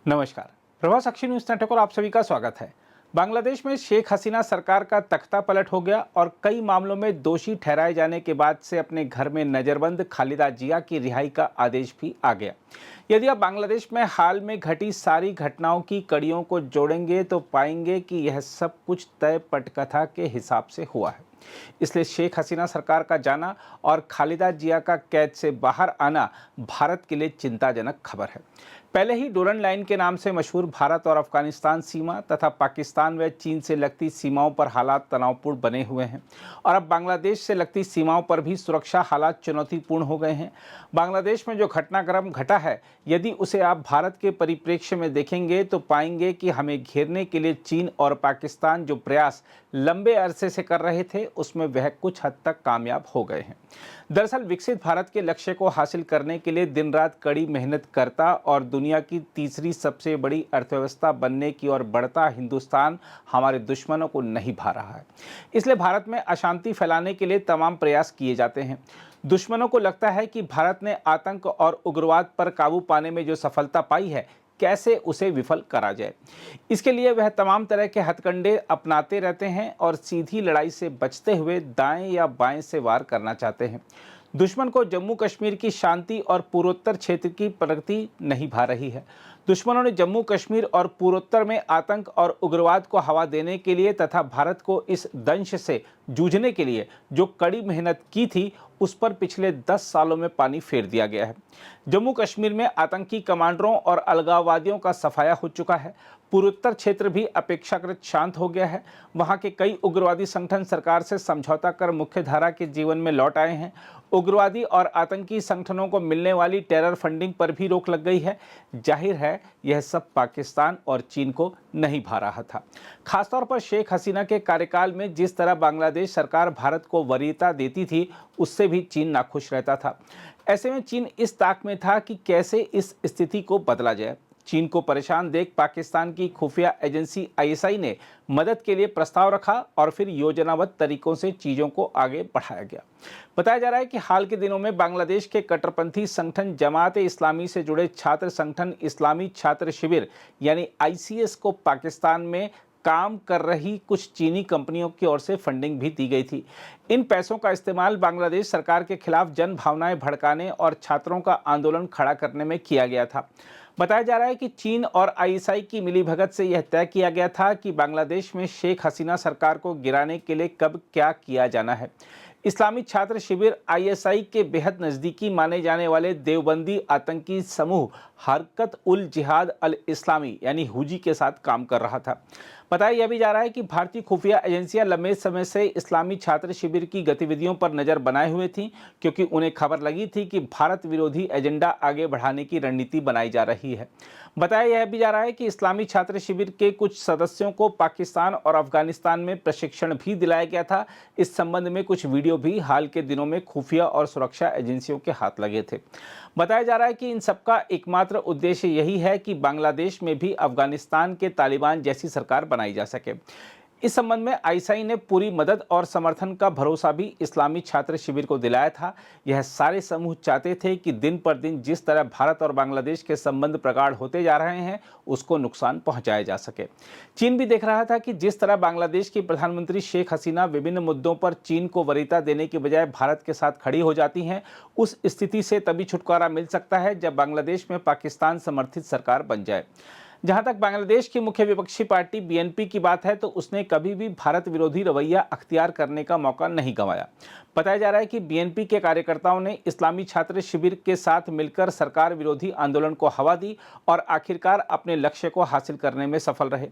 नमस्कार। प्रभात साक्षी news network और आप सभी का स्वागत है। बांग्लादेश में शेख हसीना सरकार का तख्ता पलट हो गया और कई मामलों में दोषी ठहराए जाने के बाद से अपने घर में नजरबंद खालिदा जिया की रिहाई का आदेश भी आ गया। यदि आप बांग्लादेश में हाल में घटी सारी घटनाओं की कड़ियों को जोड़ेंगे तो पाएंगे कि यह सब कुछ तय पटकथा के हिसाब से हुआ है। इसलिए शेख हसीना सरकार का जाना और खालिदा जिया का कैद से बाहर आना भारत के लिए चिंताजनक खबर है। पहले ही डोरन लाइन के नाम से मशहूर भारत और अफगानिस्तान सीमा तथा पाकिस्तान व चीन से लगती सीमाओं पर हालात तनावपूर्ण बने हुए हैं और अब बांग्लादेश से लगती सीमाओं पर भी सुरक्षा हालात चुनौतीपूर्ण हो गए हैं। बांग्लादेश में जो घटनाक्रम घटा है, यदि उसे आप भारत के परिप्रेक्ष्य में देखेंगे तो पाएंगे कि हमें घेरने के लिए चीन और पाकिस्तान जो प्रयास लंबे अरसे से कर रहे थे, उसमें वह कुछ हद तक कामयाब हो गए हैं। दरअसल विकसित भारत के लक्ष्य को हासिल करने के लिए दिन रात कड़ी मेहनत करता और दुनिया की तीसरी सबसे बड़ी अर्थव्यवस्था बनने की ओर बढ़ता हिंदुस्तान हमारे दुश्मनों को नहीं भा रहा है। इसलिए भारत में अशांति फैलाने के लिए तमाम प्रयास किए जाते हैं। दुश्मनों को लगता है कि भारत ने आतंक और उग्रवाद पर काबू पाने में जो सफलता पाई है, कैसे उसे विफल करा जाए। इसके लिए वह तमाम तरह के हथकंडे अपनाते रहते हैं और सीधी लड़ाई से बचते हुए दाएं या बाएं से वार करना चाहते हैं। दुश्मन को जम्मू कश्मीर की शांति और पूर्वोत्तर क्षेत्र की प्रगति नहीं भा रही है। दुश्मनों ने जम्मू कश्मीर और पूर्वोत्तर में आतंक और उग्रवाद को हवा देने के लिए तथा भारत को इस दंश से जूझने के लिए जो कड़ी मेहनत की थी, उस पर पिछले 10 सालों में पानी फेर दिया गया है। जम्मू कश्मीर में आतंकी कमांडरों और अलगाववादियों का सफाया हो चुका है। पूर्वोत्तर क्षेत्र भी अपेक्षाकृत शांत हो गया है। वहां के कई उग्रवादी संगठन सरकार से समझौता कर मुख्य धारा के जीवन में लौट आए हैं। उग्रवादी और आतंकी संगठनों को मिलने वाली टेरर फंडिंग पर भी रोक लग गई है। जाहिर है यह सब पाकिस्तान और चीन को नहीं भा रहा था। खासतौर पर शेख हसीना के कार्यकाल में जिस तरह बांग्लादेश सरकार भारत को वरीयता देती थी, उससे भी चीन नाखुश रहता था। ऐसे में चीन इस ताक में था कि कैसे इस स्थिति को बदला जाए। चीन को परेशान देख पाकिस्तान की खुफिया एजेंसी आईएसआई ने मदद के लिए प्रस्ताव रखा और फिर योजनाबद्ध तरीकों से चीज़ों को आगे बढ़ाया गया। बताया जा रहा है कि हाल के दिनों में बांग्लादेश के कट्टरपंथी संगठन जमात-ए इस्लामी से जुड़े छात्र संगठन इस्लामी छात्र शिविर यानी आईसीएस को पाकिस्तान में काम कर रही कुछ चीनी कंपनियों की ओर से फंडिंग भी दी गई थी। इन पैसों का इस्तेमाल बांग्लादेश सरकार के खिलाफ जन भावनाएं भड़काने और छात्रों का आंदोलन खड़ा करने में किया गया था। बताया जा रहा है कि चीन और आईएसआई की मिलीभगत से यह तय किया गया था कि बांग्लादेश में शेख हसीना सरकार को गिराने के लिए कब क्या किया जाना है। इस्लामी छात्र शिविर आईएसआई के बेहद नज़दीकी माने जाने वाले देवबंदी आतंकी समूह हरकत उल जिहाद अल इस्लामी यानी हुजी के साथ काम कर रहा था। बताया यह भी जा रहा है कि भारतीय खुफिया एजेंसियां लंबे समय से इस्लामी छात्र शिविर की गतिविधियों पर नज़र बनाए हुए थीं, क्योंकि उन्हें खबर लगी थी कि भारत विरोधी एजेंडा आगे बढ़ाने की रणनीति बनाई जा रही है। बताया यह भी जा रहा है कि इस्लामी छात्र शिविर के कुछ सदस्यों को पाकिस्तान और अफगानिस्तान में प्रशिक्षण भी दिलाया गया था। इस संबंध में कुछ वीडियो भी हाल के दिनों में खुफिया और सुरक्षा एजेंसियों के हाथ लगे थे। बताया जा रहा है कि इन सबका एकमात्र उद्देश्य यही है कि बांग्लादेश में भी अफगानिस्तान के तालिबान जैसी सरकार बनाई जा सके। इस संबंध में आईएसआई ने पूरी मदद और समर्थन का भरोसा भी इस्लामी छात्र शिविर को दिलाया था। यह सारे समूह चाहते थे कि दिन पर दिन जिस तरह भारत और बांग्लादेश के संबंध प्रगाढ़ होते जा रहे हैं, उसको नुकसान पहुंचाया जा सके। चीन भी देख रहा था कि जिस तरह बांग्लादेश की प्रधानमंत्री शेख हसीना विभिन्न मुद्दों पर चीन को वरीयता देने के बजाय भारत के साथ खड़ी हो जाती हैं, उस स्थिति से तभी छुटकारा मिल सकता है जब बांग्लादेश में पाकिस्तान समर्थित सरकार बन जाए। जहां तक बांग्लादेश की मुख्य विपक्षी पार्टी बीएनपी की बात है, तो उसने कभी भी भारत विरोधी रवैया अख्तियार करने का मौका नहीं गंवाया। बताया जा रहा है कि बीएनपी के कार्यकर्ताओं ने इस्लामी छात्र शिविर के साथ मिलकर सरकार विरोधी आंदोलन को हवा दी और आखिरकार अपने लक्ष्य को हासिल करने में सफल रहे।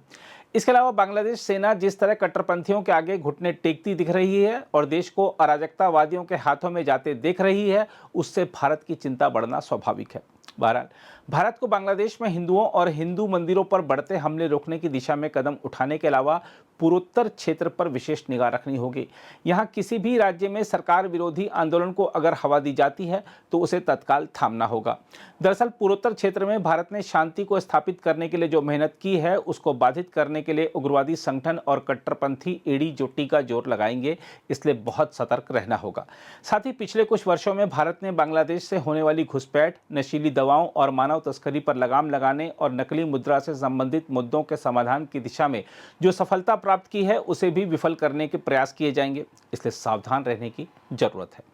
इसके अलावा बांग्लादेश सेना जिस तरह कट्टरपंथियों के आगे घुटने टेकती दिख रही है और देश को अराजकतावादियों के हाथों में जाते देख रही है, उससे भारत की चिंता बढ़ना स्वाभाविक है। बहरहाल भारत को बांग्लादेश में हिंदुओं और हिंदू मंदिरों पर बढ़ते हमले रोकने की दिशा में कदम उठाने के अलावा पूर्वोत्तर क्षेत्र पर विशेष निगाह रखनी होगी। यहाँ किसी भी राज्य में सरकार विरोधी आंदोलन को अगर हवा दी जाती है तो उसे तत्काल थामना होगा। दरअसल पूर्वोत्तर क्षेत्र में भारत ने शांति को स्थापित करने के लिए जो मेहनत की है, उसको बाधित करने के लिए उग्रवादी संगठन और कट्टरपंथी एड़ी चोटी का जोर लगाएंगे, इसलिए बहुत सतर्क रहना होगा। साथ ही पिछले कुछ वर्षों में भारत ने बांग्लादेश से होने वाली घुसपैठ, नशीली दवाओं और मानव मानव तस्करी पर लगाम लगाने और नकली मुद्रा से संबंधित मुद्दों के समाधान की दिशा में जो सफलता प्राप्त की है उसे भी विफल करने के प्रयास किए जाएंगे, इसलिए सावधान रहने की जरूरत है।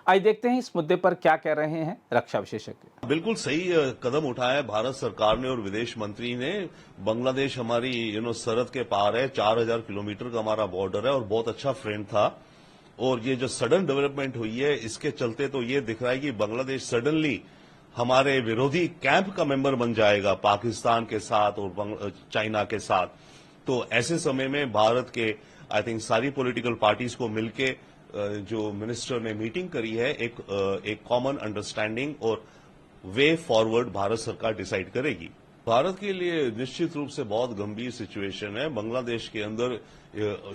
आइए देखते हैं इस मुद्दे पर क्या कह रहे हैं रक्षा विशेषज्ञ। बिल्कुल सही कदम उठाया है भारत सरकार ने और विदेश मंत्री ने। बांग्लादेश हमारी सरहद के पार है, 4000 किलोमीटर का हमारा बॉर्डर है और बहुत अच्छा फ्रेंड था। और ये जो सडन डेवलपमेंट हुई है इसके चलते तो ये दिख रहा है कि बांग्लादेश सडनली हमारे विरोधी कैंप का मेंबर बन जाएगा पाकिस्तान के साथ और चाइना के साथ। तो ऐसे समय में भारत के आई थिंक सारी पॉलिटिकल पार्टीज को मिलके जो मिनिस्टर ने मीटिंग करी है एक कॉमन अंडरस्टैंडिंग और वे फॉरवर्ड भारत सरकार डिसाइड करेगी। भारत के लिए निश्चित रूप से बहुत गंभीर सिचुएशन है। बांग्लादेश के अंदर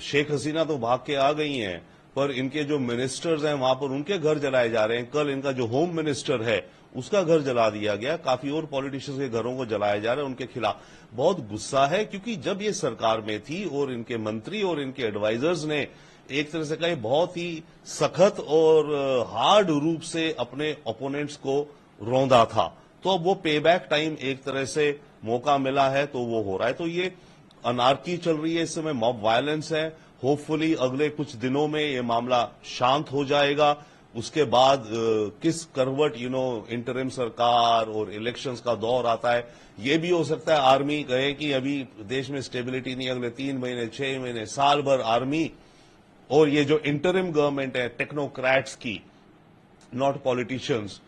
शेख हसीना तो भाग के आ गई हैं, पर इनके जो मिनिस्टर्स हैं वहां पर उनके घर जलाए जा रहे हैं। कल इनका जो होम मिनिस्टर है उसका घर जला दिया गया, काफी और पॉलिटिशियंस के घरों को जलाया जा रहा है। उनके खिलाफ बहुत गुस्सा है क्योंकि जब ये सरकार में थी और इनके मंत्री और इनके एडवाइजर्स ने एक तरह से कहे बहुत ही सख्त और हार्ड रूप से अपने ओपोनेंट्स को रौंदा था, तो अब वो पे बैक टाइम एक तरह से मौका मिला है तो वो हो रहा है। तो ये अनार्की चल रही है, इस समय मॉब वायलेंस है। होपफुली अगले कुछ दिनों में ये मामला शांत हो जाएगा। उसके बाद किस करवट इंटरिम सरकार और इलेक्शंस का दौर आता है, ये भी हो सकता है आर्मी कहे कि अभी देश में स्टेबिलिटी नहीं, अगले 3 महीने 6 महीने साल भर आर्मी और ये जो इंटरिम गवर्नमेंट है टेक्नोक्रेट्स की, नॉट पॉलिटिशियंस,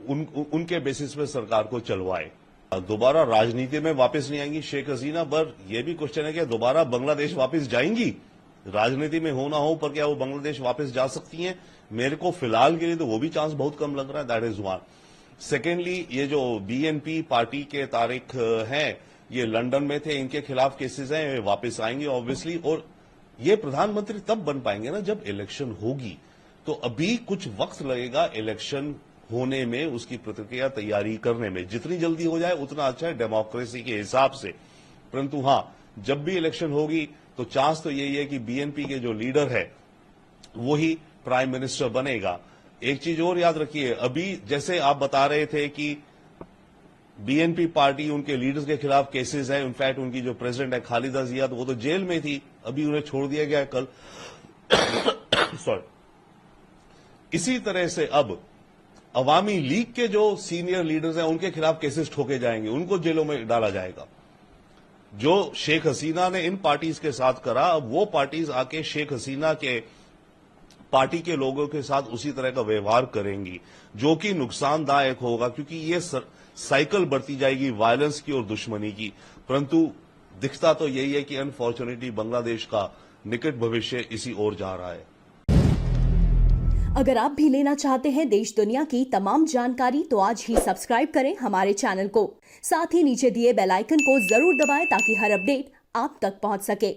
उनके बेसिस पे सरकार को चलवाए। दोबारा राजनीति में वापस नहीं आएंगी शेख हसीना, पर यह भी क्वेश्चन है कि दोबारा बांग्लादेश वापस जाएंगी। राजनीति में हो ना हो, पर क्या वो बांग्लादेश वापस जा सकती हैं? मेरे को फिलहाल के लिए तो वो भी चांस बहुत कम लग रहा है। That is one. सेकेंडली, ये जो बीएनपी पार्टी के तारिक हैं, ये लंदन में थे, इनके खिलाफ केसेस हैं, ये वापस आएंगे ऑब्वियसली। और ये प्रधानमंत्री तब बन पाएंगे ना जब इलेक्शन होगी। तो अभी कुछ वक्त लगेगा इलेक्शन होने में, उसकी प्रतिक्रिया तैयारी करने में। जितनी जल्दी हो जाए उतना अच्छा है डेमोक्रेसी के हिसाब से। परंतु हां, जब भी इलेक्शन होगी तो चांस तो यही है कि बीएनपी के जो लीडर है वही प्राइम मिनिस्टर बनेगा। एक चीज और याद रखिए, अभी जैसे आप बता रहे थे कि बीएनपी पार्टी, उनके लीडर्स के खिलाफ केसेस है, इनफैक्ट उनकी जो प्रेसिडेंट है खालिदा जिया, तो वो तो जेल में थी, अभी उन्हें छोड़ दिया गया है कल। सॉरी। इसी तरह से अब अवामी लीग के जो सीनियर लीडर्स हैं उनके खिलाफ केसेस ठोके जाएंगे, उनको जेलों में डाला जाएगा। जो शेख हसीना ने इन पार्टीज के साथ करा, अब वो पार्टीज आके शेख हसीना के पार्टी के लोगों के साथ उसी तरह का व्यवहार करेंगी, जो कि नुकसानदायक होगा, क्योंकि ये साइकिल बढ़ती जाएगी वायलेंस की और दुश्मनी की। परंतु दिखता तो यही है कि अनफॉर्चुनेटली बांग्लादेश का निकट भविष्य इसी ओर जा रहा है। अगर आप भी लेना चाहते हैं देश दुनिया की तमाम जानकारी तो आज ही सब्सक्राइब करें हमारे चैनल को। साथ ही नीचे दिए बेल आइकन को जरूर दबाएं ताकि हर अपडेट आप तक पहुंच सके।